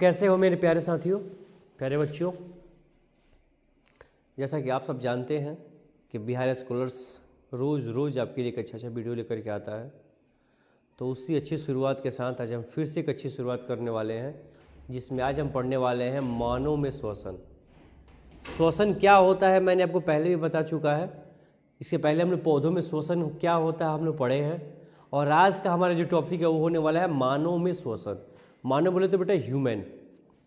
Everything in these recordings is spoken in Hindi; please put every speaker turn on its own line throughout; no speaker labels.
कैसे हो मेरे प्यारे साथियों, प्यारे बच्चों। जैसा कि आप सब जानते हैं कि बिहार स्कॉलर्स रोज़ आपके लिए एक अच्छा वीडियो लेकर के आता है। तो उसी अच्छी शुरुआत के साथ आज हम फिर से एक अच्छी शुरुआत करने वाले हैं, जिसमें आज हम पढ़ने वाले हैं मानव में श्वसन। श्वसन क्या होता है मैंने आपको पहले भी बता चुका है। इसके पहले हमने पौधों में श्वसन क्या होता है हम लोग पढ़े हैं। और आज का हमारा जो टॉपिक है वो होने वाला है मानव में श्वसन। मानव बोले तो बेटा ह्यूमन,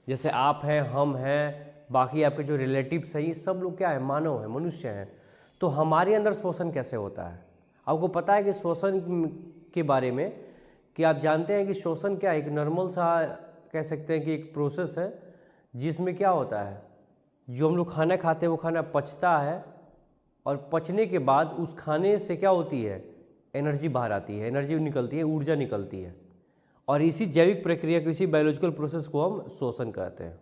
जैसे आप हैं, हम हैं, बाकी आपके जो रिलेटिव्स हैं, ये सब लोग क्या है, मानव हैं, मनुष्य हैं। तो हमारे अंदर श्वसन कैसे होता है, आपको पता है कि श्वसन के बारे में कि आप जानते हैं कि श्वसन क्या एक नॉर्मल सा कह सकते हैं कि एक प्रोसेस है, जिसमें क्या होता है, जो हम लोग खाना खाते हैं वो खाना पचता है और पचने के बाद उस खाने से क्या होती है, एनर्जी बाहर आती है, एनर्जी निकलती है, ऊर्जा निकलती है। और इसी जैविक प्रक्रिया को, इसी बायोलॉजिकल प्रोसेस को हम श्वसन कहते हैं।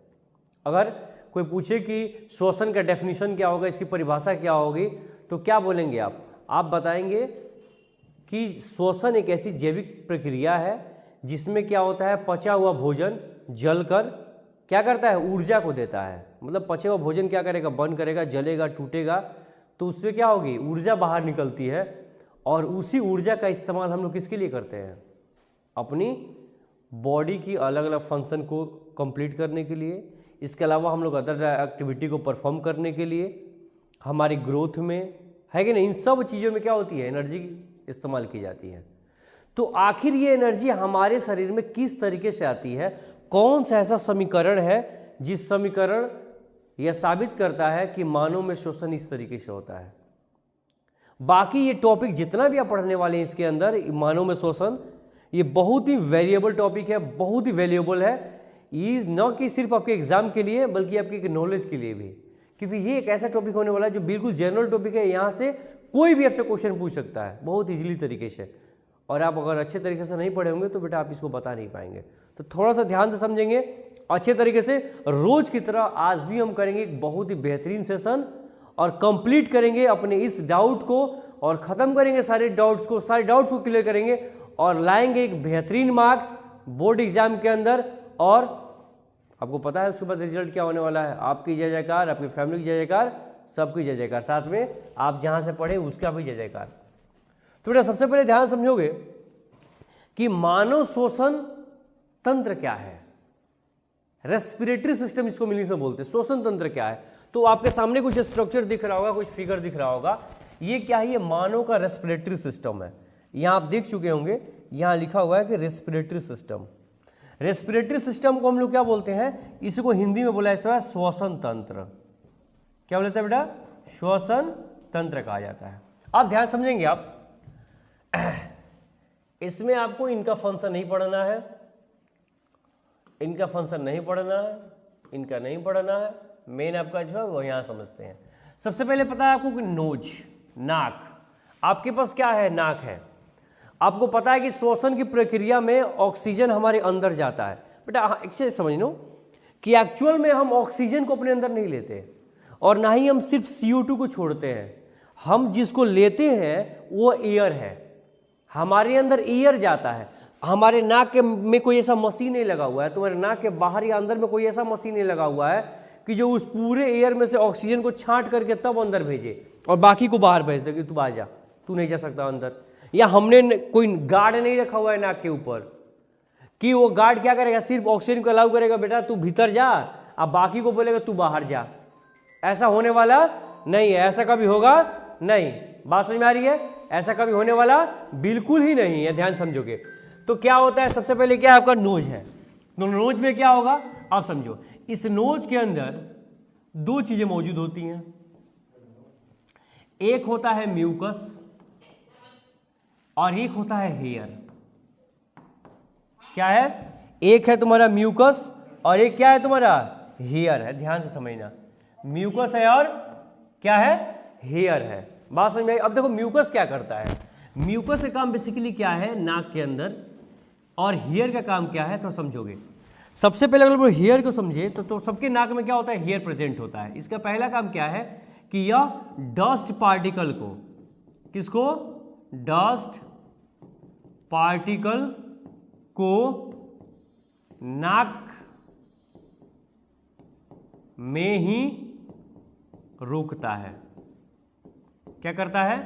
अगर कोई पूछे कि श्वसन का डेफिनेशन क्या होगा, इसकी परिभाषा क्या होगी, तो क्या बोलेंगे आप बताएंगे कि श्वसन एक ऐसी जैविक प्रक्रिया है जिसमें क्या होता है, पचा हुआ भोजन जलकर क्या करता है, ऊर्जा को देता है। मतलब पचे हुआ भोजन क्या करेगा, बर्न करेगा, जलेगा, टूटेगा, तो उससे क्या होगी, ऊर्जा बाहर निकलती है। और उसी ऊर्जा का इस्तेमाल हम लोग किसके लिए करते हैं, अपनी बॉडी की अलग अलग फंक्शन को कंप्लीट करने के लिए। इसके अलावा हम लोग अदर एक्टिविटी को परफॉर्म करने के लिए, हमारी ग्रोथ में, है कि नहीं, इन सब चीज़ों में क्या होती है, एनर्जी इस्तेमाल की जाती है। तो आखिर ये एनर्जी हमारे शरीर में किस तरीके से आती है, कौन सा ऐसा समीकरण है जिस समीकरण यह साबित करता है कि मानव में श्वसन इस तरीके से होता है। बाकी ये टॉपिक जितना भी आप पढ़ने वाले हैं इसके अंदर, मानव में श्वसन, ये बहुत ही वेरिएबल टॉपिक है, बहुत ही वैल्यूएबल है। ये न कि सिर्फ आपके एग्जाम के लिए बल्कि आपके नॉलेज के लिए भी, क्योंकि ये एक ऐसा टॉपिक होने वाला है जो बिल्कुल जनरल टॉपिक है। यहाँ से कोई भी आपसे क्वेश्चन पूछ सकता है बहुत इजीली तरीके से, और आप अगर अच्छे तरीके से नहीं पढ़े होंगे तो बेटा आप इसको बता नहीं पाएंगे। तो थोड़ा सा ध्यान से समझेंगे अच्छे तरीके से। रोज की तरह आज भी हम करेंगे एक बहुत ही बेहतरीन सेशन और कंप्लीट करेंगे अपने इस डाउट को, और ख़त्म करेंगे सारे डाउट्स को क्लियर करेंगे और लाएंगे एक बेहतरीन मार्क्स बोर्ड एग्जाम के अंदर। और आपको पता है उसके बाद रिजल्ट क्या होने वाला है, आपकी जय जयकार, आपकी फैमिली की जय जयकार, सबकी जय जयकार, साथ में आप जहाँ से पढ़े उसका भी जय जयकार। तो बेटा सबसे पहले ध्यान समझोगे कि मानव श्वसन तंत्र क्या है, रेस्पिरेटरी सिस्टम इसको इंग्लिश में बोलते हैं। श्वसन तंत्र क्या है, तो आपके सामने कुछ स्ट्रक्चर दिख रहा होगा, कुछ फिगर दिख रहा होगा। ये क्या है, ये मानव का रेस्पिरेटरी सिस्टम है। यहाँ आप देख चुके होंगे, यहाँ लिखा हुआ है कि रेस्पिरेटरी सिस्टम। रेस्पिरेटरी सिस्टम को हम लोग क्या बोलते हैं, इसको हिंदी में बोला जाता है श्वसन तंत्र। क्या बोलते हैं बेटा, श्वसन तंत्र कहा जाता है। आप ध्यान समझेंगे, आप इसमें आपको इनका फंक्शन नहीं पढ़ना है, इनका फंक्शन नहीं पढ़ना है, इनका नहीं पढ़ना है, मेन आपका जो है वो यहाँ समझते हैं। सबसे पहले पता है आपको कि नोज, नाक, आपके पास क्या है, नाक है। आपको पता है कि श्वसन की प्रक्रिया में ऑक्सीजन हमारे अंदर जाता है। बेटा अच्छे समझ लो कि एक्चुअल में हम ऑक्सीजन को अपने अंदर नहीं लेते और ना ही हम सिर्फ CO2 को छोड़ते हैं। हम जिसको लेते हैं वो एयर है, हमारे अंदर एयर जाता है। हमारे नाक में कोई ऐसा मशीन नहीं लगा हुआ है, तुम्हारे नाक के बाहर या अंदर में कोई ऐसा मशीन नहीं लगा हुआ है कि जो उस पूरे एयर में से ऑक्सीजन को छांट करके तब अंदर भेजे और बाकी को बाहर भेज दे कि तू बाहर जा, तू नहीं जा सकता अंदर। या हमने कोई गार्ड नहीं रखा हुआ है नाक के ऊपर कि वो गार्ड क्या करेगा, सिर्फ ऑक्सीजन को अलाउ करेगा, बेटा तू भीतर जा, अब बाकी को बोलेगा तू बाहर जा। ऐसा होने वाला नहीं है, ऐसा कभी होगा नहीं। बात समझ में आ रही है, ऐसा कभी होने वाला बिल्कुल ही नहीं है, ध्यान समझोगे। तो क्या होता है, सबसे पहले क्या आपका नोज है। तो नोज में क्या होगा आप समझो, इस नोज के अंदर दो चीजें मौजूद होती हैं। एक होता है म्यूकस और एक होता है हेयर। क्या है, एक है तुम्हारा म्यूकस और एक क्या है तुम्हारा हेयर है। ध्यान से समझना, म्यूकस है और क्या है, हेयर है। बात समझ में आई। अब देखो म्यूकस क्या करता है, म्यूकस का काम बेसिकली क्या है, नाक के अंदर, और हेयर का काम क्या है तो समझोगे। सबसे पहले अगर हेयर को समझे तो सबके नाक में क्या होता है, हेयर प्रेजेंट होता है। इसका पहला काम क्या है कि यह डस्ट पार्टिकल को, किसको, डस्ट पार्टिकल को नाक में ही रोकता है। क्या करता है?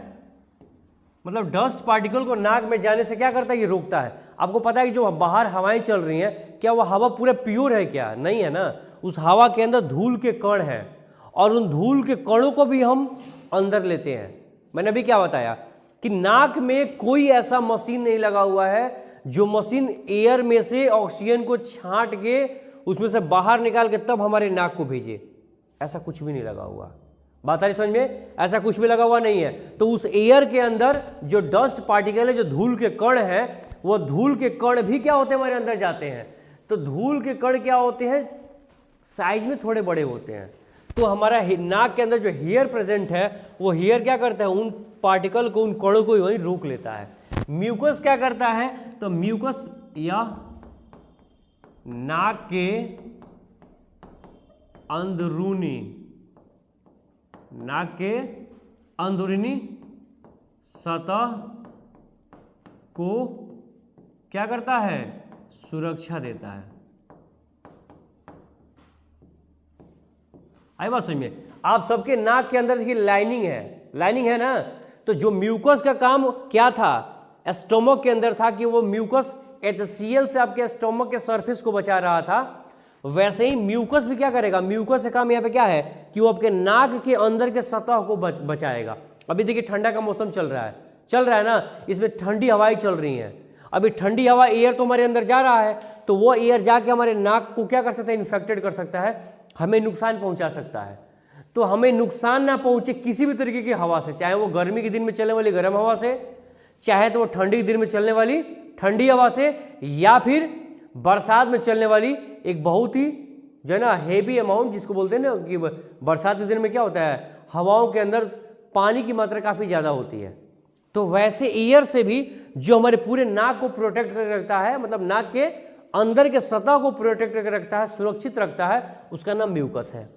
मतलब डस्ट पार्टिकल को नाक में जाने से क्या करता है? ये रोकता है। आपको पता है कि जो बाहर हवाएं चल रही हैं, क्या वो हवा पूरा प्योर है? क्या नहीं है ना। उस हवा के अंदर धूल के कण हैं और उन धूल के कणों को भी हम अंदर लेते हैं। मैंने अभी क्या बताया कि नाक में कोई ऐसा मशीन नहीं लगा हुआ है जो मशीन एयर में से ऑक्सीजन को छांट के उसमें से बाहर निकाल के तब हमारे नाक को भेजे। ऐसा कुछ भी नहीं लगा हुआ। बात आ रही समझ में? ऐसा कुछ भी लगा हुआ नहीं है। तो उस एयर के अंदर जो डस्ट पार्टिकल है, जो धूल के कण हैं, वो धूल के कण भी क्या होते हैं? हमारे अंदर जाते हैं। तो धूल के कण क्या होते हैं? साइज में थोड़े बड़े होते हैं। तो हमारा नाक के अंदर जो हेयर प्रेजेंट है, वो हेयर क्या करता है? उन पार्टिकल को, उन कणों को वहीं रोक लेता है। म्यूकस क्या करता है? तो म्यूकस या नाक के अंदरूनी सतह को क्या करता है? सुरक्षा देता है। आई बात समझ में? आप सबके नाक के अंदर देखिए लाइनिंग है ना। तो जो म्यूकस का काम क्या था? स्टोमक के अंदर था कि वो म्यूकस HCl से आपके स्टोमक के सरफेस को बचा रहा था। वैसे ही म्यूकस भी क्या करेगा? म्यूकस का काम यहाँ पे क्या है कि वो आपके नाक के अंदर के सतह को बचाएगा। अभी देखिए ठंडा का मौसम चल रहा है ना, इसमें ठंडी हवाएं चल रही हैं। अभी ठंडी हवा, एयर तो हमारे अंदर जा रहा है, तो वो एयर जाके हमारे नाक को क्या कर सकता है? इन्फेक्टेड कर सकता है, हमें नुकसान पहुंचा सकता है। तो हमें नुकसान ना पहुंचे किसी भी तरीके की हवा से, चाहे वो गर्मी के दिन में चलने वाली गर्म हवा से, चाहे तो वो ठंडी के दिन में चलने वाली ठंडी हवा से, या फिर बरसात में चलने वाली एक बहुत ही जो है ना हेवी अमाउंट, जिसको बोलते हैं ना कि बरसात के दिन में क्या होता है? हवाओं के अंदर पानी की मात्रा काफ़ी ज़्यादा होती है। तो वैसे एयर से भी जो हमारे पूरे नाक को प्रोटेक्ट करके रखता है, मतलब नाक के अंदर के सतह को प्रोटेक्ट करके रखता है, सुरक्षित रखता है, उसका नाम म्यूकस है।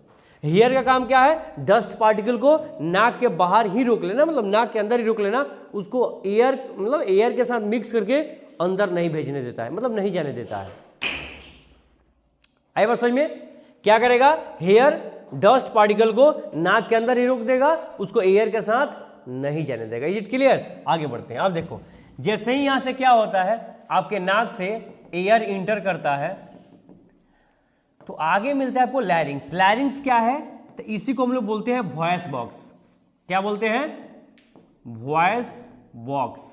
हेयर का काम क्या है? डस्ट पार्टिकल को नाक के बाहर ही रोक लेना, मतलब नाक के अंदर ही रोक लेना, उसको एयर के साथ मिक्स करके अंदर नहीं भेजने देता है, मतलब नहीं जाने देता है। आई बात समझ में? क्या करेगा? हेयर डस्ट पार्टिकल को नाक के अंदर ही रोक देगा, उसको एयर के साथ नहीं जाने देगा। Is it clear? आगे बढ़ते हैं। आप देखो, जैसे ही यहां से क्या होता है, आपके नाक से एयर इंटर करता है, तो आगे मिलता है आपको लैरिंग्स। लैरिंग्स क्या है? तो इसी को हम लोग बोलते हैं वॉइस बॉक्स। क्या बोलते हैं? वॉइस बॉक्स,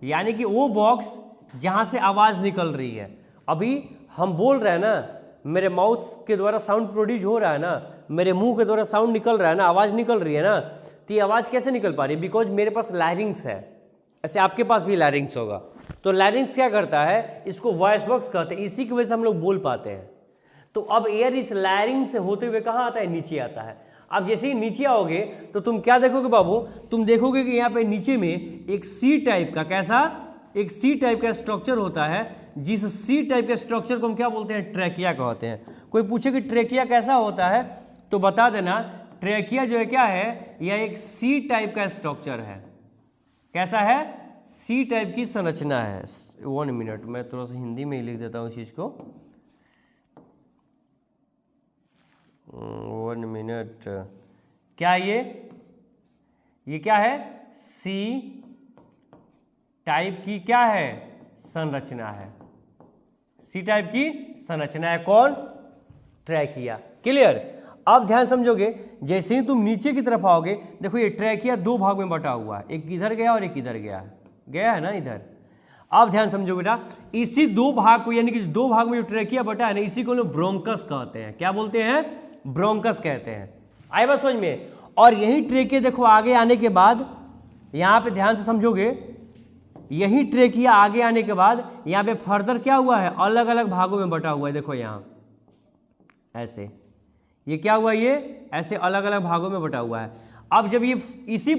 यानी कि वो बॉक्स जहां से आवाज निकल रही है। अभी हम बोल रहे हैं ना, मेरे माउथ के द्वारा साउंड प्रोड्यूस हो रहा है ना, मेरे मुंह के द्वारा साउंड निकल रहा है ना, आवाज निकल रही है ना, तो ये आवाज कैसे निकल पा रही है? बिकॉज मेरे पास लैरिंग्स है। ऐसे आपके पास भी लैरिंग्स होगा। तो लैरिंग्स क्या करता है? इसको वॉइस बॉक्स कहते हैं। इसी की वजह से हम लोग बोल पाते हैं। तो अब एयर इस लैरिंग से होते हुए कहाँ आता है? नीचे आता है। अब जैसे ही नीचे आओगे तो तुम क्या देखोगे बाबू? तुम देखोगे कि यहाँ पे नीचे में एक सी टाइप का, कैसा? एक सी टाइप का स्ट्रक्चर होता है, जिस सी टाइप के स्ट्रक्चर को हम क्या बोलते हैं? ट्रैकिया कहते हैं। कोई पूछे कि ट्रैकिया कैसा होता है, तो बता देना, ट्रैकिया जो है क्या है? यह एक सी टाइप का स्ट्रक्चर है। कैसा है? सी टाइप की संरचना है। 1 मिनट, मैं थोड़ा सा हिंदी में ही लिख देता हूँ इस चीज को। 1 मिनट। क्या ये क्या है? सी टाइप की क्या है? संरचना है। सी टाइप की संरचना है। कौन? ट्रैकिया। क्लियर? अब ध्यान समझोगे, जैसे ही तुम नीचे की तरफ आओगे, देखो ये ट्रैकिया 2 भाग में बटा हुआ है, एक इधर गया और एक इधर गया है ना इधर। अब ध्यान समझो बेटा, इसी 2 भाग को, यानी कि 2 भाग में जो ट्रैकिया बटा है ना, इसी को लोग ब्रोंकस कहते हैं। क्या बोलते हैं? ब्रोंकस कहते हैं। आए बात समझ में? और यही ट्रैकिया देखो आगे आने के बाद, यहां पे ध्यान से समझोगे, यही ट्रैकिया आगे आने के बाद यहां पे फर्दर क्या हुआ है? अलग अलग भागों में बटा हुआ है। देखो यहां ऐसे, ये क्या हुआ? ये ऐसे अलग अलग भागों में बटा हुआ है। अब जब ये इसी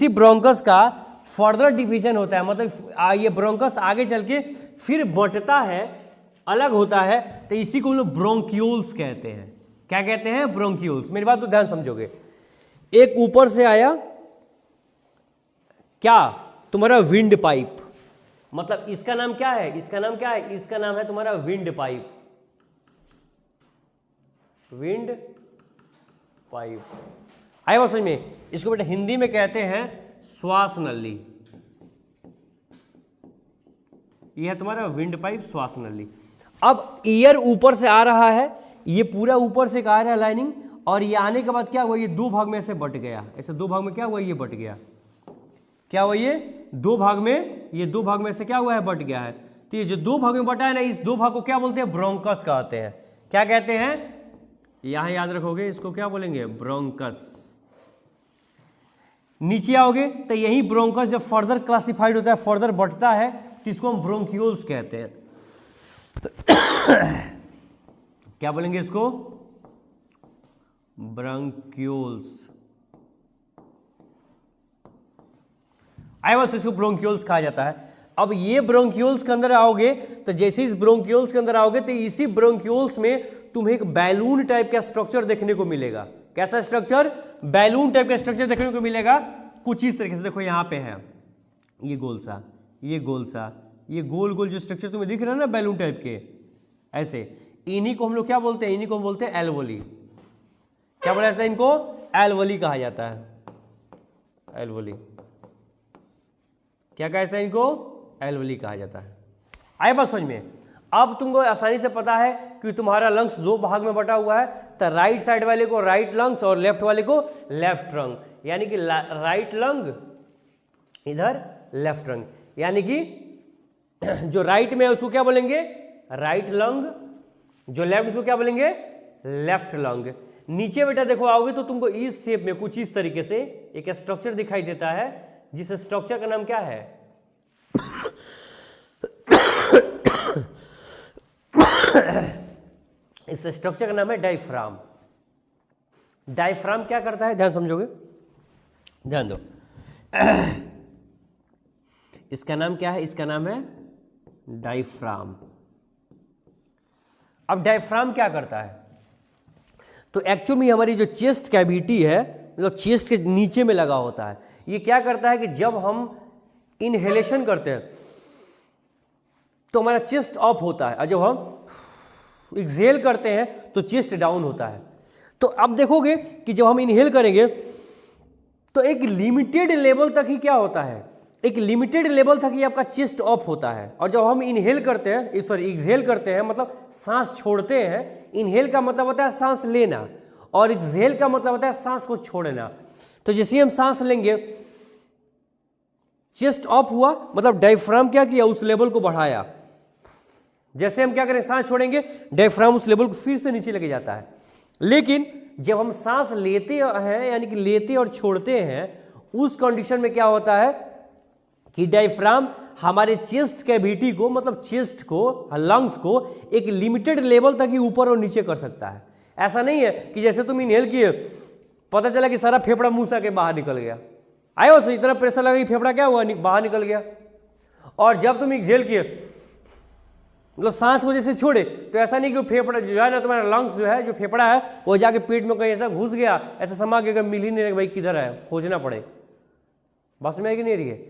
ब्रोंकस का फर्दर डिवीजन होता है, मतलब ये ब्रोंकस आगे चल के फिर बंटता है, अलग होता है, तो इसी को हम लोग ब्रोंक्यूल्स कहते हैं। क्या कहते हैं? ब्रोंक्यूल्स। मेरी बात तो ध्यान समझोगे। एक ऊपर से आया क्या? तुम्हारा विंड पाइप, मतलब इसका नाम क्या है? इसका नाम क्या है? इसका नाम है तुम्हारा विंड पाइप। Wind pipe. आए बात समझ में? इसको बेटा हिंदी में कहते हैं श्वास नली। यह है तुम्हारा विंड पाइप, श्वास नली। अब एयर ऊपर से आ रहा है, ये पूरा ऊपर से आ रहा है लाइनिंग, और ये आने के बाद क्या हुआ, ये दो भाग में ऐसे बट गया। ऐसे दो भाग में क्या हुआ, ये बट गया। क्या हुआ, ये दो भाग में, ये दो भाग में से क्या हुआ है, बट गया है। तो ये जो दो भाग में बटा है ना, इस दो भाग को क्या बोलते हैं, ब्रोंकस कहते हैं। क्या कहते हैं, यहां याद रखोगे, इसको क्या बोलेंगे, ब्रोंकस। नीचे आओगे तो यही ब्रोंकस जब फर्दर क्लासिफाइड होता है, फर्दर बढ़ता है, तो इसको हम ब्रोंक्यूल्स कहते हैं। क्या बोलेंगे इसको, ब्रोंक्यूल्स। आइवस इसको ब्रोंक्यूल्स कहा जाता है। अब ये ब्रोंक्यूल्स के अंदर आओगे तो जैसे इस ब्रोंक्यूल्स के अंदर आओगे तो इसी ब्रोंक्यूल्स में तुम्हें एक बैलून टाइप का स्ट्रक्चर देखने को मिलेगा। कैसा स्ट्रक्चर, बैलून टाइप का स्ट्रक्चर देखने को मिलेगा कुछ इस तरीके से। देखो यहाँ पे है ये गोल सा, ये गोल सा, ये गोल गोल जो स्ट्रक्चर तुम्हें दिख रहा है ना बैलून टाइप के, ऐसे इन्हीं को हम लोग क्या बोलते हैं, इन्हीं को हम बोलते हैं एल्वोली। क्या बोला जाता है इनको, एल्वोली कहा जाता है। एल्वोली क्या कहते हैं इनको, एल्वोली कहा जाता है। आए बात समझ में? अब तुमको आसानी से पता है कि तुम्हारा लंग्स दो भाग में बटा हुआ है, तो राइट साइड वाले को राइट लंग्स और लेफ्ट वाले को लेफ्ट लंग, यानी कि राइट लंग इधर लेफ्ट लंग, यानी कि जो राइट में है उसको क्या बोलेंगे, राइट लंग, जो लेफ्ट उसको क्या बोलेंगे, लेफ्ट लंग। नीचे बेटा देखो आओगे तो तुमको इस शेप में कुछ इस तरीके से एक स्ट्रक्चर दिखाई देता है, जिस स्ट्रक्चर का नाम क्या है, इस स्ट्रक्चर का नाम है डायफ्राम। डायफ्राम क्या करता है, ध्यान समझोगे, ध्यान दो। इसका नाम क्या है, इसका नाम है डायफ्राम। अब डायफ्राम क्या करता है, तो एक्चुअली में हमारी जो चेस्ट कैविटी है, मतलब चेस्ट के नीचे में लगा होता है। ये क्या करता है कि जब हम इनहेलेशन करते हैं तो हमारा चेस्ट अप होता है, और जब हम एक्सहेल करते हैं तो चेस्ट डाउन होता है। तो अब देखोगे कि जब हम इनहेल करेंगे तो एक लिमिटेड लेवल तक ही क्या होता है, एक लिमिटेड लेवल तक ही आपका चेस्ट अप होता है, और जब हम इनहेल करते हैं, सॉरी एक्सहेल करते हैं, मतलब सांस छोड़ते हैं। इनहेल का मतलब होता है सांस लेना, और एक्सहेल का मतलब होता है सांस को छोड़ना। तो जैसे हम सांस लेंगे, चेस्ट अप हुआ, मतलब डायफ्राम क्या किया, उस लेवल को बढ़ाया। जैसे हम क्या करें, सांस छोड़ेंगे, डायफ्राम उस लेवल को फिर से नीचे लेके जाता है। लेकिन जब हम सांस लेते हैं, यानी कि लेते और छोड़ते हैं, उस कंडीशन में क्या होता है कि डायफ्राम हमारे चेस्ट कैविटी को, मतलब चेस्ट को, लंग्स को एक लिमिटेड लेवल तक ही ऊपर और नीचे कर सकता है। ऐसा नहीं है कि जैसे तुम इनहेल किए, पता चला कि सारा फेफड़ा मुंह से के बाहर निकल गया, आयो से इतना प्रेशर लगा कि फेफड़ा क्या हुआ, बाहर निकल गया। और जब तुम एक्सहेल किए, मतलब सांस को जैसे छोड़े, तो ऐसा नहीं कि फेफड़ा जो है ना, तुम्हारा लंग्स जो है, जो फेफड़ा है, वो जाके पेट में कहीं ऐसा घुस गया, ऐसा समा के मिल ही नहीं, भाई किधर है, खोजना पड़े। बस में है कि नहीं रही है,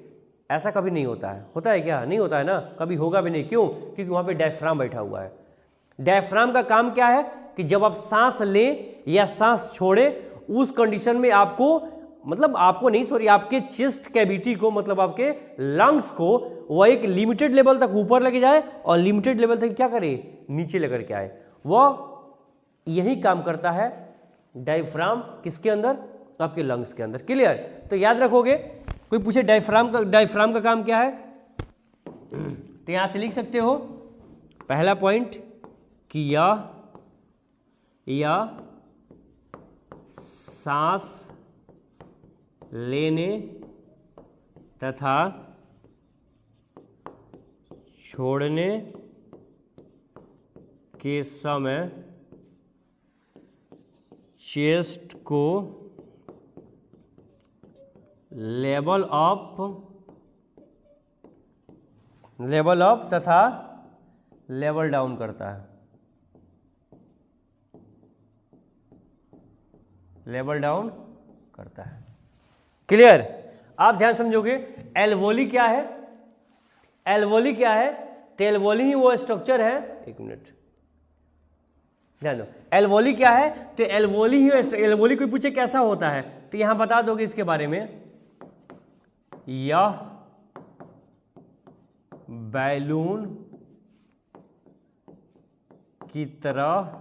ऐसा कभी नहीं होता है। होता है क्या, नहीं होता है ना, कभी होगा भी नहीं। क्यों, क्योंकि वहाँ पे डायफ्राम बैठा हुआ है। डायफ्राम का काम क्या है कि जब आप सांस लें या सांस छोड़े, उस कंडीशन में आपको, मतलब आपको नहीं, सॉरी, आपके चेस्ट कैविटी को, मतलब आपके लंग्स को, वह एक लिमिटेड लेवल तक ऊपर लेके जाए और लिमिटेड लेवल तक क्या करे, नीचे लेकर के आए। वह यही काम करता है डायफ्राम, किसके अंदर, आपके लंग्स के अंदर। क्लियर? तो याद रखोगे, कोई पूछे डायफ्राम का काम क्या है, तो यहां से लिख सकते हो पहला पॉइंट कि यह सांस लेने तथा छोड़ने के समय चेस्ट को लेवल अप तथा लेवल डाउन करता है। लेवल डाउन करता है। क्लियर? आप ध्यान समझोगे। एल्वोली क्या है, एल्वोली क्या है, तो एल्वोली ही वो स्ट्रक्चर है, एक मिनट, ध्यान दो, एल्वोली क्या है, तो एल्वोली ही, एल्वोली कोई पूछे कैसा होता है तो यहां बता दोगे इसके बारे में, यह बैलून की तरह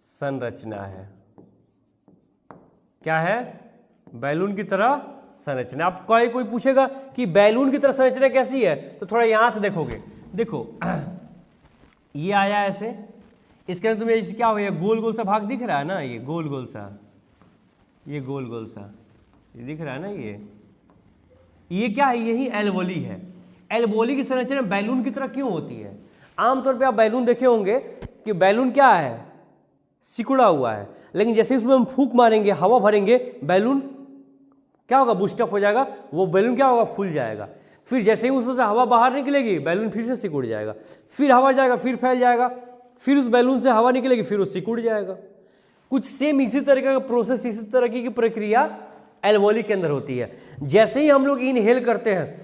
संरचना है। क्या है, बैलून की तरह संरचना। अब कोई पूछेगा कि बैलून की तरह संरचना कैसी है, तो थोड़ा यहां से देखोगे, देखो ये आया ऐसे, इसके अंदर तुम्हें क्या हो, ये गोल गोल सा भाग दिख रहा है ना, ये गोल गोल सा, ये गोल गोल सा ये दिख रहा है ना, ये क्या है, यही एल्वोली है। एल्वोली की संरचना बैलून की तरह क्यों होती है? आमतौर पे आप बैलून देखे होंगे कि बैलून क्या है, सिकुड़ा हुआ है, लेकिन जैसे उसमें हम फूंक मारेंगे, हवा भरेंगे, बैलून क्या होगा, बूस्टअप हो जाएगा, वो बैलून क्या होगा, फूल जाएगा। फिर जैसे ही उसमें से हवा बाहर निकलेगी, बैलून फिर से सिकुड़ जाएगा, फिर हवा जाएगा, फिर फैल जाएगा, फिर उस बैलून से हवा निकलेगी, फिर वो सिकुड़ जाएगा। कुछ सेम इसी तरीके का प्रोसेस, इसी तरह की प्रक्रिया एल्वोली के अंदर होती है। जैसे ही हम लोग इनहेल करते हैं,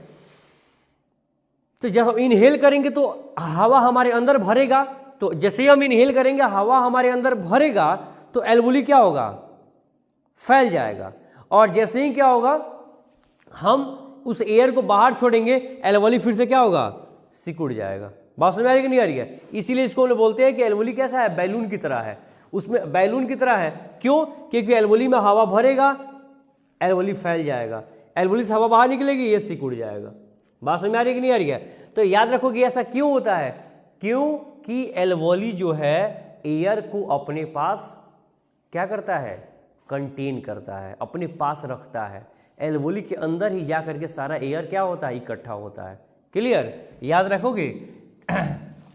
तो जब हम इनहेल करेंगे तो हवा हमारे अंदर भरेगा, तो जैसे ही हम इनहेल करेंगे हवा हमारे अंदर भरेगा तो एल्वोली क्या होगा, फैल जाएगा। और जैसे ही क्या होगा, हम उस एयर को बाहर छोड़ेंगे, एल्वोली फिर से क्या होगा, सिकुड़ जाएगा। बात समझ आ रही कि नहीं आ रही है? इसीलिए इसको हम लोग बोलते हैं कि एल्वोली कैसा है, बैलून की तरह है। उसमें बैलून की तरह है क्यों, क्योंकि एल्वोली में हवा भरेगा, एल्वोली फैल जाएगा, एल्वोली से हवा बाहर निकलेगी, ये सिकुड़ जाएगा। बात समझ में आ रही है कि नहीं आ रही है? तो याद रखो कि ऐसा क्यों होता है, क्योंकि एल्वोली जो है एयर को अपने पास क्या करता है, कंटेन करता है, अपने पास रखता है। एल्वोली के अंदर ही जा करके सारा एयर क्या होता है, इकट्ठा होता है। क्लियर, याद रखोगे?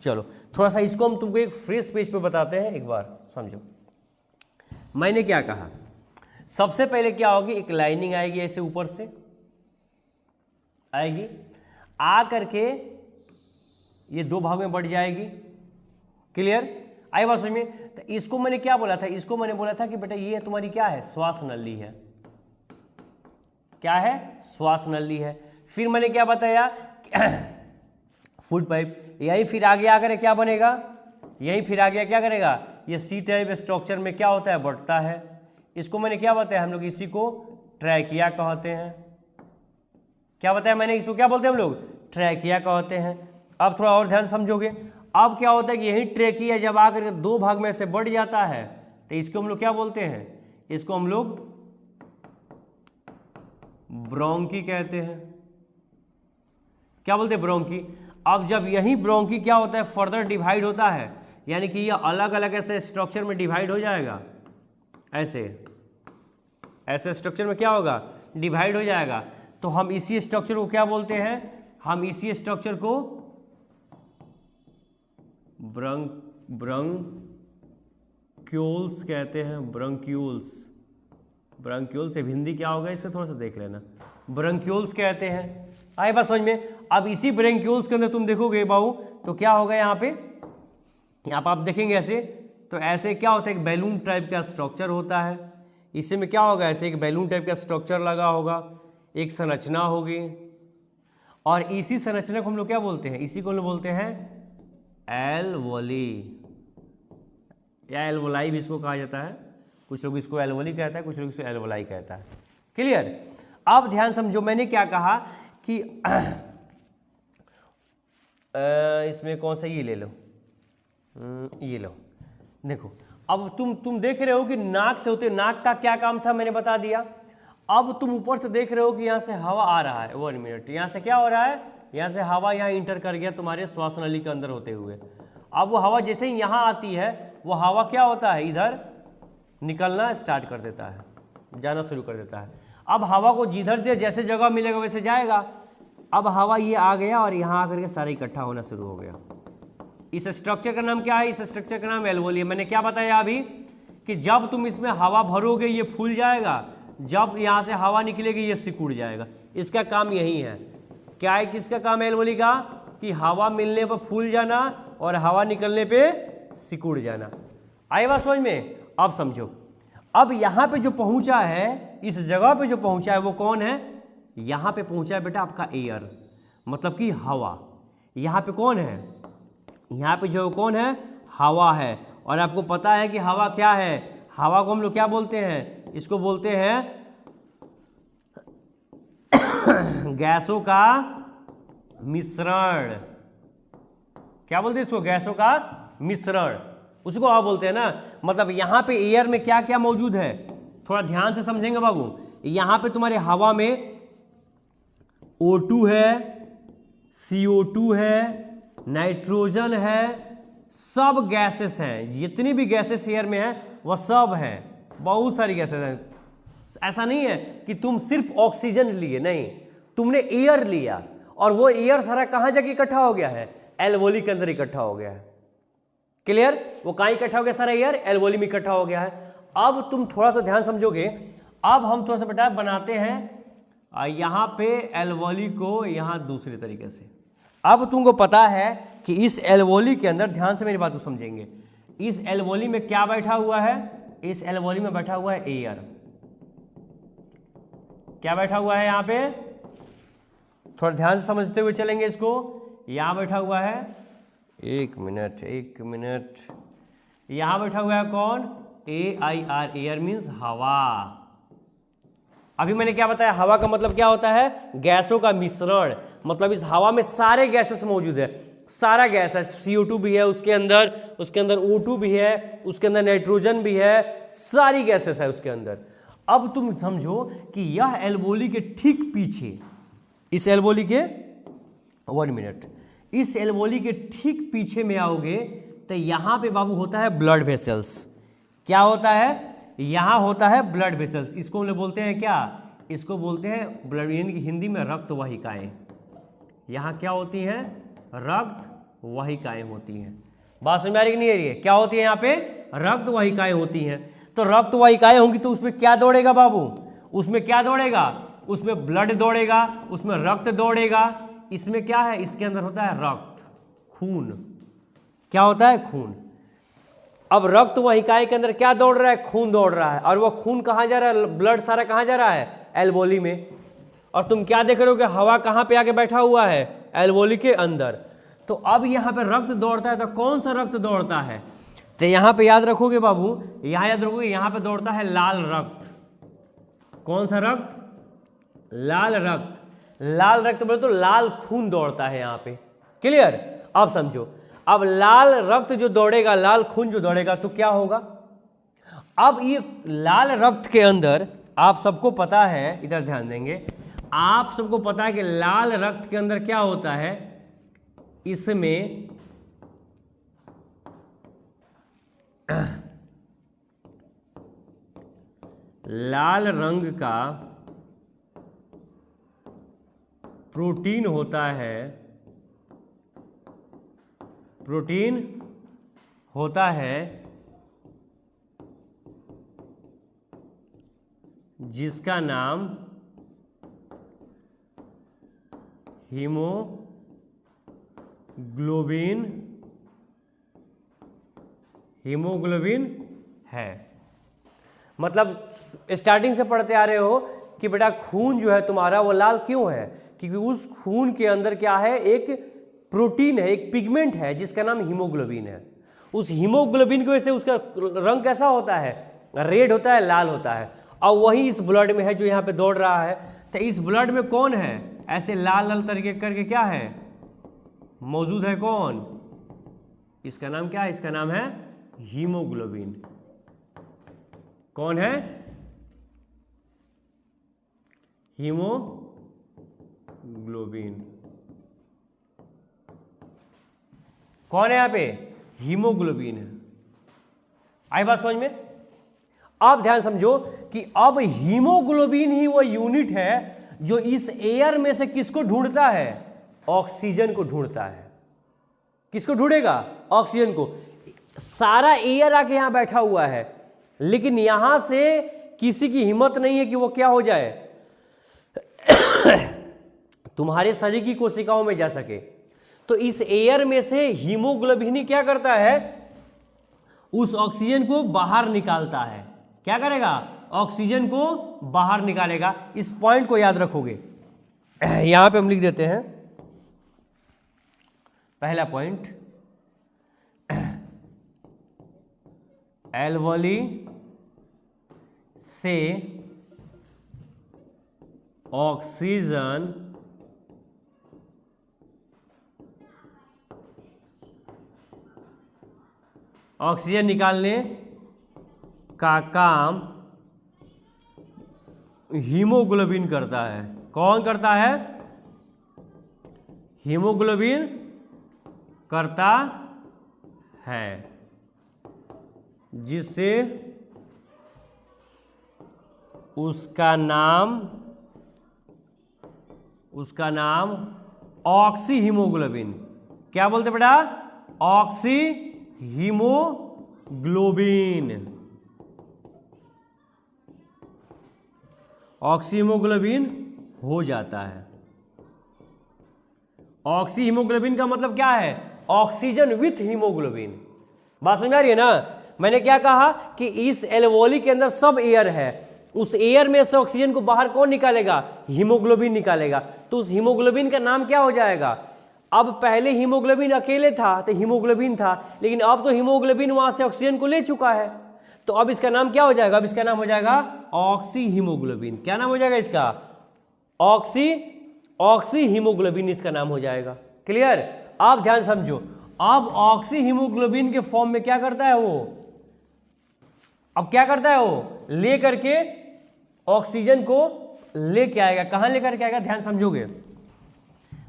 चलो थोड़ा सा इसको हम तुमको एक फ्रेश पेज पे बताते हैं, एक बार समझो। मैंने क्या कहा, सबसे पहले क्या होगी, एक लाइनिंग आएगी ऐसे ऊपर से आएगी, आ करके ये दो भाग में बढ़ जाएगी। क्लियर, आई बात समझ में? तो इसको मैंने क्या बोला था, इसको मैंने बोला था कि बेटा ये तुम्हारी क्या है, श्वास नली है। क्या है, श्वास नली है। फिर मैंने क्या बताया, फूड पाइप, यही फिर आगे आकर क्या बनेगा, यही फिर आगे क्या करेगा, ये सी टाइप स्ट्रक्चर में क्या होता है, बढ़ता है। इसको मैंने क्या बताया, हम लोग इसी को ट्रैकिया कहते हैं। क्या बताया मैंने, इसको क्या बोलते हैं हम लोग, ट्रैकिया कहते हैं। अब थोड़ा और ध्यान समझोगे, अब क्या होता है कि यही ट्रैकिया जब आकर दो भाग में से बढ़ जाता है तो इसको हम लोग क्या बोलते हैं, इसको हम लोग ब्रोंकी कहते हैं। क्या बोलते हैं, ब्रोंकी। अब जब यही ब्रोंकी क्या होता है, फर्दर डिवाइड होता है, यानी कि ये अलग अलग ऐसे स्ट्रक्चर में डिवाइड हो जाएगा, ऐसे स्ट्रक्चर में क्या होगा, डिवाइड हो जाएगा। तो हम इसी स्ट्रक्चर को क्या बोलते हैं, हम इसी स्ट्रक्चर को ब्रंक्यूल्स कहते हैं। ब्रंक्यूल्स, ब्रंक्यूल्स से हिंदी क्या होगा इसका थोड़ा सा देख लेना, ब्रंक्यूल्स कहते हैं। आए बात समझ में? अब इसी ब्रंक्यूल्स के अंदर तुम देखोगे बाबू तो क्या होगा, यहाँ पे आप देखेंगे ऐसे, तो ऐसे क्या होता है, एक बैलून टाइप का स्ट्रक्चर होता है। इसी में क्या होगा, ऐसे एक बैलून टाइप का स्ट्रक्चर लगा होगा, एक संरचना होगी, और इसी संरचना को हम लोग क्या बोलते हैं, इसी को हम लोग बोलते हैं एल्वोली, या एल्वोलाई भी इसको कहा जाता है। कुछ लोग इसको एल्वोली कहता है, कुछ लोग इसको एल्वोलाई कहता है। क्लियर। अब ध्यान समझो, मैंने क्या कहा कि इसमें कौन सा, ये ले लो, ये लो। देखो अब तुम देख रहे हो कि नाक से होते, नाक का क्या काम था मैंने बता दिया। अब तुम ऊपर से देख रहे हो कि यहाँ से हवा आ रहा है, 1 मिनट, यहाँ से क्या हो रहा है, यहाँ से हवा यहाँ इंटर कर गया तुम्हारे श्वास नली के अंदर होते हुए। अब वो हवा जैसे ही यहाँ आती है, वो हवा क्या होता है, इधर निकलना स्टार्ट कर देता है, जाना शुरू कर देता है। अब हवा को जिधर दे जैसे जगह मिलेगा वैसे जाएगा। अब हवा ये आ गया और यहाँ आकर के सारा इकट्ठा होना शुरू हो गया। इस स्ट्रक्चर का नाम क्या है, इस स्ट्रक्चर का नाम एल्वोली है। मैंने क्या बताया अभी कि जब तुम इसमें हवा भरोगे ये फूल जाएगा, जब यहाँ से हवा निकलेगी ये सिकुड़ जाएगा। इसका काम यही है। क्या है, किसका काम है एल्वोली का, कि हवा मिलने पर फूल जाना और हवा निकलने पे सिकुड़ जाना। आई बात समझ में? अब समझो, अब यहाँ पे जो पहुंचा है, इस जगह पे जो पहुंचा है वो कौन है, यहाँ पे पहुंचा है बेटा आपका एयर, मतलब कि हवा। यहाँ पे कौन है, यहाँ पे जो कौन है, हवा है। और आपको पता है कि हवा क्या है, हवा को हम लोग क्या बोलते हैं, इसको बोलते हैं गैसों का मिश्रण। क्या बोलते हैं इसको, गैसों का मिश्रण, उसको हवा बोलते हैं ना। मतलब यहाँ पे एयर में क्या क्या मौजूद है, थोड़ा ध्यान से समझेंगे बाबू। यहाँ पे तुम्हारे हवा में O2 है, CO2 है, नाइट्रोजन है, सब गैसेस हैं, जितनी भी गैसेस एयर में है वह सब है, बहुत सारी गैसेस हैं। ऐसा नहीं है कि तुम सिर्फ ऑक्सीजन लिए, नहीं, तुमने एयर लिया और वो एयर सारा कहाँ जाके इकट्ठा हो गया है, एल्वोली के अंदर इकट्ठा हो गया है। क्लियर, वो कहाँ इकट्ठा हो गया सारा एयर, एल्वोली में इकट्ठा हो गया है। अब तुम थोड़ा सा ध्यान समझोगे, अब हम थोड़ा सा बेटा बनाते हैं यहाँ पे एल्वोली को यहाँ दूसरे तरीके से। अब तुमको पता है कि इस एल्वोली के अंदर, ध्यान से मेरी बात को समझेंगे, इस एल्वोली में क्या बैठा हुआ है, इस एल्वोली में बैठा हुआ है एयर। क्या बैठा हुआ है यहाँ पे, थोड़ा ध्यान से समझते हुए चलेंगे इसको। यहाँ बैठा हुआ है, एक मिनट, यहाँ बैठा हुआ है कौन, AIR, एयर मीन्स हवा। अभी मैंने क्या बताया, हवा का मतलब क्या होता है, गैसों का मिश्रण। मतलब इस हवा में सारे गैसेस मौजूद है, सारा गैस है, CO2 भी है उसके अंदर O2 भी है, उसके अंदर नाइट्रोजन भी है, सारी गैसेस है उसके अंदर। अब तुम समझो कि यह एल्वोली के ठीक पीछे, इस एल्वोली के 1 मिनट, इस एल्वोली के ठीक पीछे में आओगे तो यहाँ पे बाबू होता है ब्लड वेसल्स। क्या होता है, यहाँ होता है ब्लड वेसल्स। इसको हम लोग बोलते हैं क्या, इसको बोलते हैं ब्लड, यानी कि हिंदी में रक्त वाहिकाएं। यहाँ क्या होती हैं, रक्त वाहिकाएं होती हैं। बात समझ में आ रही कि नहीं आ रही है, क्या होती है यहाँ पे, रक्त वाहिकाएं होती हैं। तो रक्त वाहिकाएं होंगी तो उसमें क्या दौड़ेगा बाबू, उसमें क्या दौड़ेगा, उसमें ब्लड दौड़ेगा, उसमें रक्त दौड़ेगा। इसमें क्या है, इसके अंदर होता है रक्त, खून। क्या होता है, खून। अब रक्त वाहिकाएं के अंदर क्या दौड़ रहा है, खून दौड़ रहा है। और वो खून कहाँ जा रहा है, ब्लड सारा कहाँ जा रहा है, एल्वोली में। और तुम क्या देख रहे हो कि हवा कहाँ पे आके बैठा हुआ है, एल्वोली के अंदर। तो अब यहाँ पे रक्त दौड़ता है, तो कौन सा रक्त दौड़ता है, तो यहाँ पे याद रखोगे बाबू, यहाँ याद रखोगे, यहाँ पे दौड़ता है लाल रक्त। कौन सा रक्त, लाल रक्त। लाल रक्त बोले तो लाल खून दौड़ता है यहाँ पे। क्लियर, अब समझो, अब लाल रक्त जो दौड़ेगा, लाल खून जो दौड़ेगा तो क्या होगा। अब ये लाल रक्त के अंदर आप सबको पता है, इधर ध्यान देंगे, आप सबको पता है कि लाल रक्त के अंदर क्या होता है, इसमें लाल रंग का प्रोटीन होता है, प्रोटीन होता है जिसका नाम हीमोग्लोबिन है। मतलब स्टार्टिंग से पढ़ते आ रहे हो कि बेटा खून जो है तुम्हारा वो लाल क्यों है, क्योंकि उस खून के अंदर क्या है, एक प्रोटीन है, एक पिगमेंट है जिसका नाम हीमोग्लोबिन है। उस हीमोग्लोबिन की वजह से उसका रंग कैसा होता है, रेड होता है, लाल होता है। और वही इस ब्लड में है जो यहाँ पे दौड़ रहा है। तो इस ब्लड में कौन है, ऐसे लाल लाल तरीके करके क्या है मौजूद है, कौन, इसका नाम क्या है, इसका नाम है हीमोग्लोबिन। कौन है, हीमोग्लोबिन। कौन है यहाँ पे, हीमोग्लोबिन है। आई बात समझ में। अब ध्यान समझो कि अब हीमोग्लोबिन ही वो यूनिट है जो इस एयर में से किसको ढूंढता है, ऑक्सीजन को ढूंढता है। किसको ढूंढेगा, ऑक्सीजन को। सारा एयर आके यहां बैठा हुआ है, लेकिन यहां से किसी की हिम्मत नहीं है कि वो क्या हो जाए, तुम्हारे शरीर की कोशिकाओं में जा सके। तो इस एयर में से हीमोग्लोबिन ही क्या करता है, उस ऑक्सीजन को बाहर निकालता है। क्या करेगा, ऑक्सीजन को बाहर निकालेगा। इस पॉइंट को याद रखोगे। यहां पे हम लिख देते हैं पहला पॉइंट, एल्वोली से ऑक्सीजन निकालने का काम हीमोग्लोबिन करता है। कौन करता है? हीमोग्लोबिन करता है, जिससे उसका नाम ऑक्सी हीमोग्लोबिन। क्या बोलते बेटा? Oxy haemoglobin. ऑक्सी हीमोग्लोबिन हो जाता है। ऑक्सी हीमोग्लोबिन का मतलब क्या है? Oxygen with haemoglobin. बात समझ आ रही है ना? मैंने क्या कहा कि इस एल्वोली के अंदर सब एयर है, उस एयर में से ऑक्सीजन को बाहर कौन निकालेगा? हीमोग्लोबिन निकालेगा। तो उस हीमोग्लोबिन का नाम क्या हो जाएगा? अब पहले हीमोग्लोबिन अकेले था तो हीमोग्लोबिन था, लेकिन अब तो हीमोग्लोबिन वहां से ऑक्सीजन को ले चुका है, तो अब इसका नाम क्या हो जाएगा? अब इसका नाम हो जाएगा ऑक्सी हीमोग्लोबिन। क्या नाम हो जाएगा इसका? ऑक्सी हीमोग्लोबिन इसका नाम हो जाएगा। क्लियर? आप ध्यान समझो। अब ऑक्सी हीमोग्लोबिन के फॉर्म में क्या करता है वो? अब क्या करता है वो? ले करके ऑक्सीजन को लेके आएगा। कहां लेकर के आएगा? ध्यान समझोगे।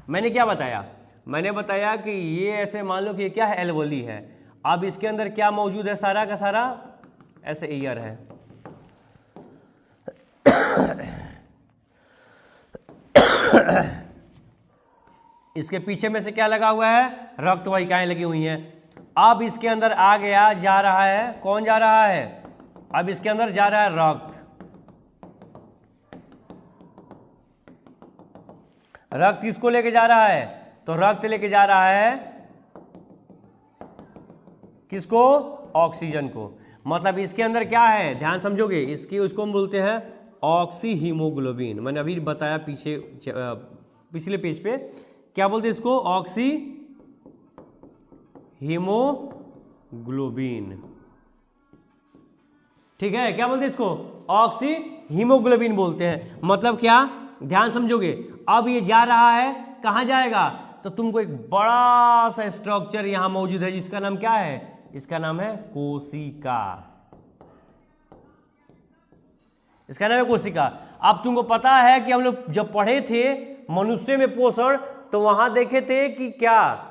मैंने क्या बताया? मैंने बताया कि ये ऐसे मान लो कि ये क्या है? एल्वोली है। अब इसके अंदर क्या मौजूद है? सारा का सारा ऐसे एयर है। इसके पीछे में से क्या लगा हुआ है? रक्त वाहिकाएं लगी हुई हैं। अब इसके अंदर आ गया, जा रहा है, कौन जा रहा है? अब इसके अंदर जा रहा है रक्त। रक्त किसको लेके जा रहा है? तो रक्त लेके जा रहा है किसको? ऑक्सीजन को। मतलब इसके अंदर क्या है? ध्यान समझोगे। इसकी उसको हम बोलते हैं ऑक्सी हीमोग्लोबिन। मैंने अभी बताया पिछले पेज पे क्या बोलते हैं इसको? Oxy haemoglobin. ठीक है? क्या बोलते हैं इसको? ऑक्सी हीमोग्लोबिन बोलते हैं। मतलब क्या? ध्यान समझोगे। अब ये जा रहा है, कहां जाएगा? तो तुमको एक बड़ा सा स्ट्रक्चर यहां मौजूद है, जिसका नाम क्या है? इसका नाम है कोशिका। इसका नाम है कोशिका। अब तुमको पता है कि हम लोग जब पढ़े थे मनुष्य में पोषण, तो वहां देखे थे कि क्या,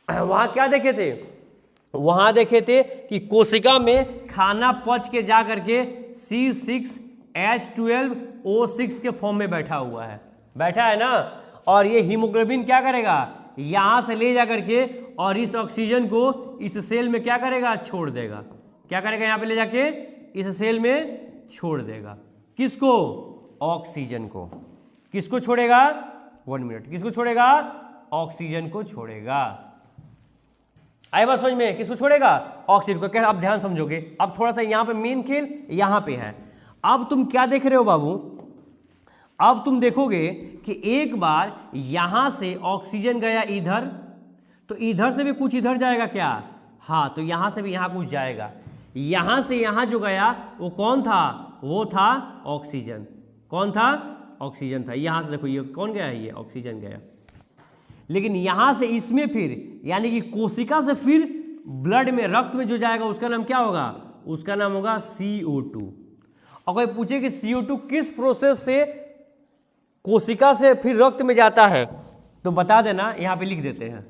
वहां क्या देखे थे? वहां देखे थे कि कोशिका में खाना पच के जा करके C6H12O6 के फॉर्म में बैठा हुआ है, बैठा है ना। और ये हीमोग्लोबिन क्या करेगा? यहां से ले जा करके और इस ऑक्सीजन को इस सेल में क्या करेगा? छोड़ देगा। क्या करेगा? यहां पे ले जाके इस सेल में छोड़ देगा। किसको? ऑक्सीजन को। किसको छोड़ेगा? 1 मिनट। किसको छोड़ेगा? ऑक्सीजन को छोड़ेगा। आए बात समझ में? किसको छोड़ेगा? ऑक्सीजन को। क्या आप ध्यान समझोगे? अब थोड़ा सा यहां पे मेन खेल यहां पे है। अब तुम क्या देख रहे हो बाबू? अब तुम देखोगे कि एक बार यहां से ऑक्सीजन गया इधर, तो इधर से भी कुछ इधर जाएगा क्या? हाँ, तो यहां से भी यहां कुछ जाएगा। यहां से यहां जो गया वो कौन था? वो था ऑक्सीजन। कौन था? ऑक्सीजन था। यहां से देखो ये कौन गया है? ये ऑक्सीजन गया। लेकिन यहां से इसमें फिर यानी कि कोशिका से फिर ब्लड में, रक्त में जो जाएगा उसका नाम क्या होगा? उसका नाम होगा CO2। और कोई पूछे कि CO2 किस प्रोसेस से कोशिका से फिर रक्त में जाता है, तो बता देना, यहां पे लिख देते हैं।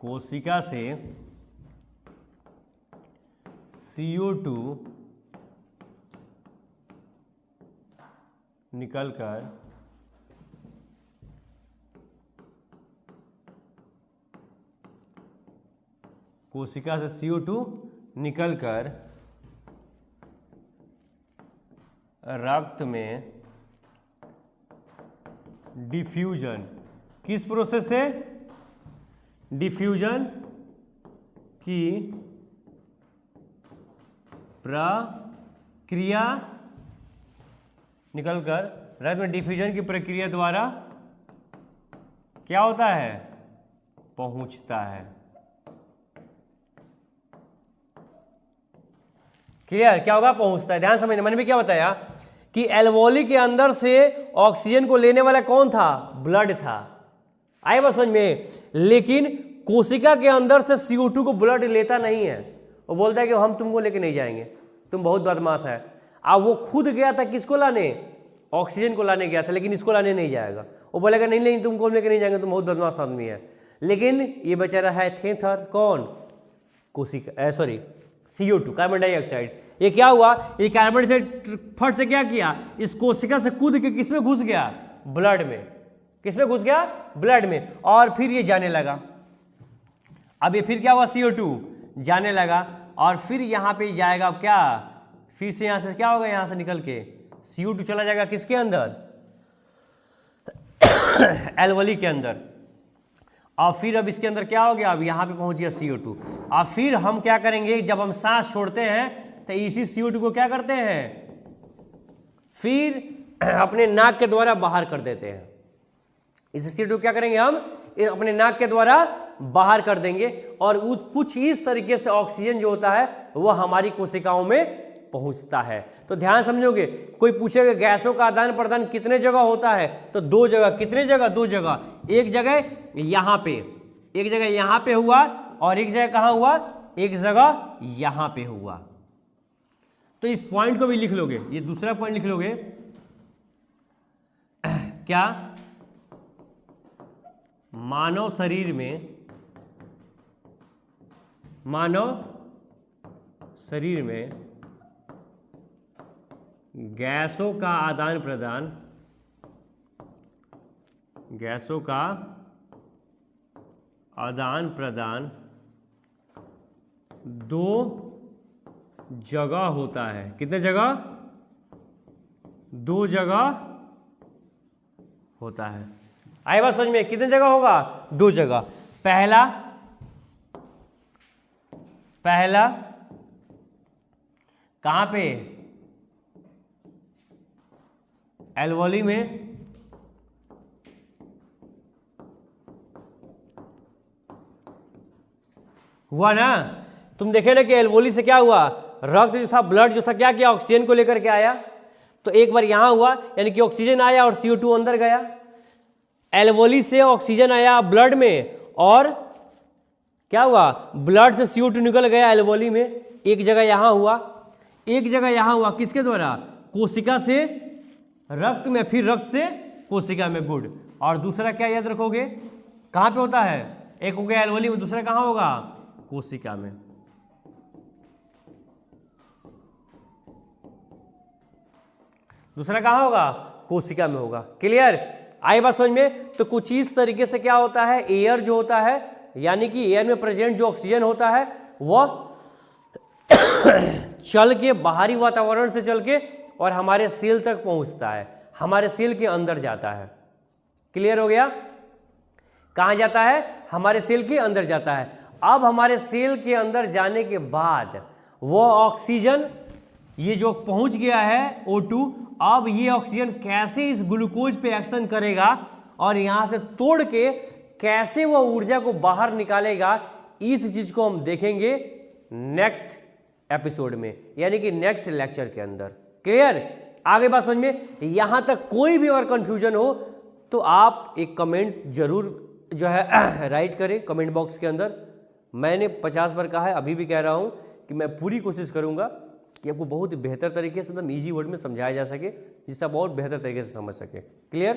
कोशिका से CO2 निकलकर कोशिका से CO2 निकलकर रक्त में डिफ्यूजन, किस प्रोसेस से? डिफ्यूजन की प्रक्रिया निकलकर रक्त में डिफ्यूजन की प्रक्रिया द्वारा क्या होता है, पहुंचता है। क्लियर, क्या होगा, पहुंचता है। ध्यान समझना, मैंने भी क्या बताया कि एल्वोली के अंदर से ऑक्सीजन को लेने वाला कौन था, ब्लड था। आए बात समझ में। लेकिन कोशिका के अंदर से CO2 को ब्लड लेता नहीं है, वो बोलता है कि हम तुमको लेके नहीं जाएंगे, तुम बहुत बदमाश है। अब वो खुद गया था किसको लाने, ऑक्सीजन को लाने गया था, लेकिन इसको लाने नहीं जाएगा। वो बोलेगा नहीं नहीं तुमको लेके नहीं जाएंगे, तुम बहुत बदमाश आदमी है। लेकिन ये बेचारा है थेथर, कौन, कोशिका, सॉरी CO2 कार्बन डाइऑक्साइड। ये क्या हुआ, ये कार्बन डाइऑक्साइड फट से क्या किया, इस कोशिका से कूद के किसमें घुस गया, ब्लड में। किसमें घुस गया, ब्लड में। और फिर ये जाने लगा। अब ये फिर क्या हुआ, CO2 जाने लगा और फिर यहां पे जाएगा। अब क्या, फिर से यहां से क्या होगा, यहां से निकल के CO2 चला जाएगा किसके अंदर, एल्वोली के अंदर। और फिर अब इसके अंदर क्या हो गया, अब यहां पे पहुंच गया CO2। और फिर हम क्या करेंगे, जब हम सांस छोड़ते हैं तो इसी CO2 को क्या करते हैं, फिर अपने नाक के द्वारा बाहर कर देते हैं। इसी CO2 को क्या करेंगे, हम अपने नाक के द्वारा बाहर कर देंगे। और कुछ इस तरीके से ऑक्सीजन जो होता है वह हमारी कोशिकाओं में पहुंचता है। तो ध्यान समझोगे, कोई पूछेगा गैसों का आदान प्रदान कितने जगह होता है, तो 2 जगह। कितने जगह, 2 जगह। एक जगह यहां पे, एक जगह यहां पे हुआ, और एक जगह कहां हुआ, एक जगह यहां पे हुआ। तो इस पॉइंट को भी लिख लोगे, ये दूसरा पॉइंट लिख लोगे क्या, मानव शरीर में, मानव शरीर में गैसों का आदान प्रदान, गैसों का आदान प्रदान 2 जगह होता है। कितने जगह, 2 जगह होता है। आई बात समझ में, कितने जगह होगा, 2 जगह। पहला कहां पे, एल्वोली में, हुआ ना। तुम देखे ना कि एल्वोली से क्या हुआ, रक्त जो था, ब्लड जो था, क्या किया, ऑक्सीजन को लेकर के आया। तो एक बार यहां हुआ, यानी कि ऑक्सीजन आया और CO2 अंदर गया। एल्वोली से ऑक्सीजन आया ब्लड में, और क्या हुआ, ब्लड से CO2 निकल गया एल्वोली में। एक जगह यहां हुआ, एक जगह यहां हुआ, किसके द्वारा, कोशिका से रक्त में, फिर रक्त से कोशिका में, गुड। और दूसरा क्या याद रखोगे, कहां पे होता है, एक हो गया एल्वोली में, दूसरा कहां होगा, कोशिका में। दूसरा कहां होगा, कोशिका में होगा। क्लियर, आई बात समझ में। तो कुछ इस तरीके से क्या होता है, एयर जो होता है, यानी कि एयर में प्रेजेंट जो ऑक्सीजन होता है वह चल के बाहरी वातावरण से चल के और हमारे सेल तक पहुंचता है, हमारे सेल के अंदर जाता है। क्लियर हो गया, कहां जाता है, हमारे सेल के अंदर जाता है। अब हमारे सेल के अंदर जाने के बाद वो ऑक्सीजन, ये जो पहुंच गया है O2, अब ये ऑक्सीजन कैसे इस ग्लूकोज पे एक्शन करेगा और यहां से तोड़ के कैसे वो ऊर्जा को बाहर निकालेगा, इस चीज को हम देखेंगे नेक्स्ट एपिसोड में, यानी कि नेक्स्ट लेक्चर के अंदर। क्लियर, आगे बात समझ में। यहां तक कोई भी अगर कंफ्यूजन हो तो आप एक कमेंट जरूर जो है राइट करें कमेंट बॉक्स के अंदर। मैंने 50 बार कहा है, अभी भी कह रहा हूं कि मैं पूरी कोशिश करूंगा कि आपको बहुत बेहतर तरीके से, एकदम ईजी वर्ड में समझाया जा सके, जिससे आप बहुत बेहतर तरीके से समझ सके। क्लियर,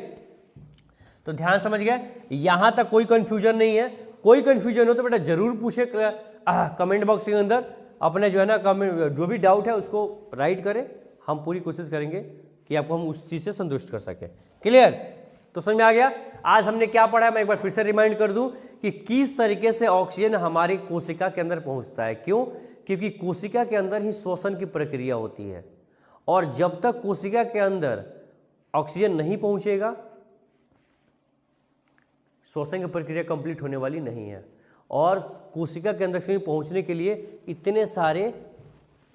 तो ध्यान समझ गए, यहां तक कोई कंफ्यूजन नहीं है। कोई कंफ्यूजन हो तो बेटा जरूर पूछे कमेंट बॉक्स के अंदर, अपने जो है ना कमेंट, जो भी डाउट है उसको राइट करें। हम पूरी कोशिश करेंगे कि आपको हम उस चीज़ से संतुष्ट कर सकें। क्लियर, तो समझ में आ गया। आज हमने क्या पढ़ा है, मैं एक बार फिर से रिमाइंड कर दूं कि किस तरीके से ऑक्सीजन हमारी कोशिका के अंदर पहुंचता है। क्यों, क्योंकि कोशिका के अंदर ही श्वसन की प्रक्रिया होती है, और जब तक कोशिका के अंदर ऑक्सीजन नहीं पहुंचेगा, श्वसन की प्रक्रिया कंप्लीट होने वाली नहीं है। और कोशिका के अंदर से पहुंचने के लिए इतने सारे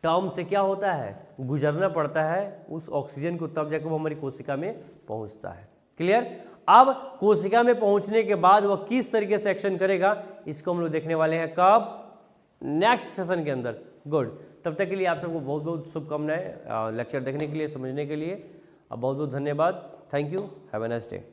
टर्म से क्या होता है, गुजरना पड़ता है उस ऑक्सीजन को, तब जाकर वो हमारी कोशिका में पहुंचता है। क्लियर। अब कोशिका में पहुंचने के बाद वह किस तरीके से एक्शन करेगा, इसको हम लोग देखने वाले हैं कब, नेक्स्ट सेशन के अंदर। गुड, तब तक के लिए आप सबको बहुत बहुत शुभकामनाएं लेक्चर देखने के लिए, समझने के लिए। अब बहुत बहुत धन्यवाद। Thank you, have a nice day.